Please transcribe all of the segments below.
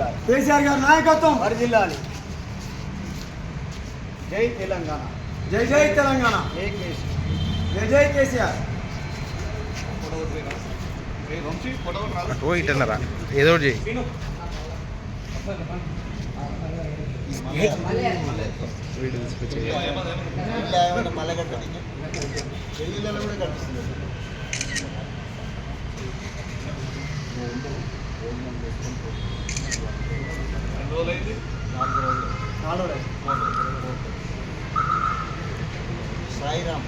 వర్ధిల్లాలి. కేసీఆర్ గారి నాయకత్వం వర్ధిల్లాలి. జై తెలంగాణ. జై జై తెలంగాణ. జై కేసీఆర్. జై జై కేసీఆర్. ఇటన్నారా ఏదో ఒకటి చెయ్యి. సాయిరామ్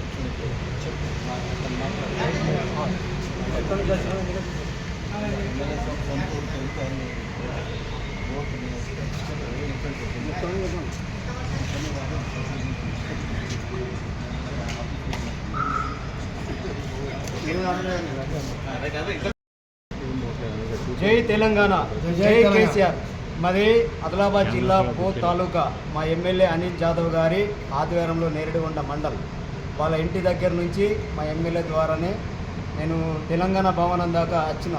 జై తెలంగాణ. జై కేసీఆర్. మాది ఆదిలాబాద్ జిల్లా పోత్ తాలూకా. మా ఎమ్మెల్యే అనిల్ జాదవ్ గారి ఆధ్వర్యంలో నేరేడుగొండ మండల్ వాళ్ళ ఇంటి దగ్గర నుంచి మా ఎమ్మెల్యే ద్వారానే నేను తెలంగాణ భవనం దాకా వచ్చిన.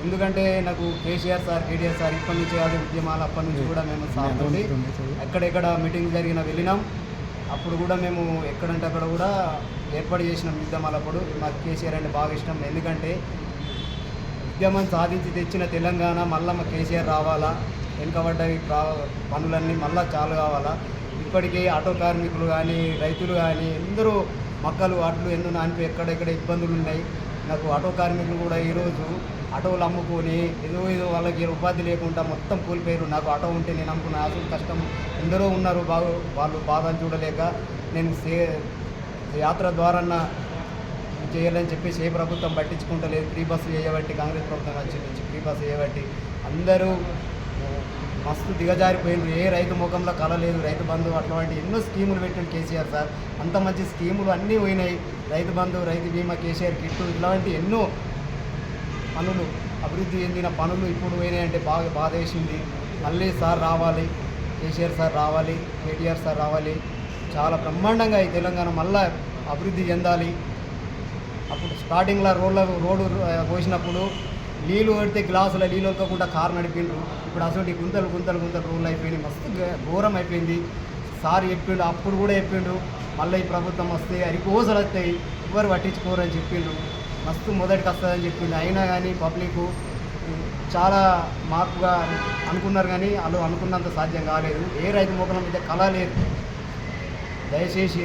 ఎందుకంటే నాకు కేసీఆర్ సార్, కేటీఆర్ సార్ ఇప్పటి నుంచి కాదు ఉద్యమాలు అప్పటి నుంచి కూడా మేము సాగుతుంది. ఎక్కడెక్కడ మీటింగ్ వెళ్ళినాం. అప్పుడు కూడా మేము ఎక్కడంటే అక్కడ కూడా ఏర్పాటు చేసినాం ఉద్యమాలప్పుడు. మాకు కేసీఆర్ అంటే బాగా ఇష్టం. ఎందుకంటే ఉద్యమం సాధించి తెచ్చిన తెలంగాణ మళ్ళీ మా కేసీఆర్ రావాలా, వెనుకబడ్డ పనులన్నీ మళ్ళీ చాలు కావాలా. ఇప్పటికీ ఆటో కార్మికులు కానీ రైతులు కానీ అందరూ మక్కలు అట్లు ఎన్నో నానిపి ఎక్కడెక్కడ ఇబ్బందులు ఉన్నాయి. నాకు ఆటో కార్మికులు కూడా ఈరోజు ఆటోలు అమ్ముకొని ఏదో వాళ్ళకి ఉపాధి లేకుండా మొత్తం కూలిపోయారు. నాకు ఆటో ఉంటే నేను అమ్ముకున్న అసలు కష్టం ఎందరో ఉన్నారు. వాళ్ళు బాధను చూడలేక నేను యాత్ర ద్వారా చేయాలని చెప్పేసి ఏ ప్రభుత్వం పట్టించుకుంటలేదు. ఫ్రీ బస్సు చేయబట్టి కాంగ్రెస్ ప్రభుత్వం వచ్చి నుంచి ఫ్రీ బస్సు చేయబట్టి అందరూ మస్తు దిగజారిపోయింది. ఏ రైతు ముఖంలో కలలేదు. రైతు బంధు అట్లాంటి ఎన్నో స్కీములు పెట్టిండు కేసీఆర్ సార్. అంత మంచి స్కీములు అన్నీ పోయినాయి. రైతు బంధు, రైతు బీమా, కేసీఆర్ కిట్టు ఇట్లాంటి ఎన్నో పనులు అభివృద్ధి చెందిన పనులు ఇప్పుడు పోయినాయంటే బాగా బాధ వేసింది. మళ్ళీ సార్ రావాలి, కేసీఆర్ సార్ రావాలి, కేటీఆర్ సార్ రావాలి. చాలా బ్రహ్మాండంగా ఈ తెలంగాణ మళ్ళీ అభివృద్ధి చెందాలి. అప్పుడు స్టార్టింగ్లో రోడ్డు పోసినప్పుడు నీళ్ళు పెడితే గ్లాసులో నీళ్ళు వదలకుండా కారు నడిపిండ్రు. ఇప్పుడు అసలు గుంతలు రోడ్లు అయిపోయినాయి. మస్తు ఘోరం అయిపోయింది. సార్ చెప్పిండు, అప్పుడు కూడా చెప్పిండు మళ్ళీ ఈ ప్రభుత్వం వస్తే అరికోసలు వస్తాయి, ఎవరు పట్టించుకోరని చెప్పిండు. మస్తు మొదటికి వస్తుందని చెప్పిండు. అయినా కానీ పబ్లిక్ చాలా మార్పుగా అనుకున్నారు కానీ వాళ్ళు అనుకున్నంత సాధ్యం కాలేదు. ఏ రైతు ముఖం మీద కళ లేదు. దయచేసి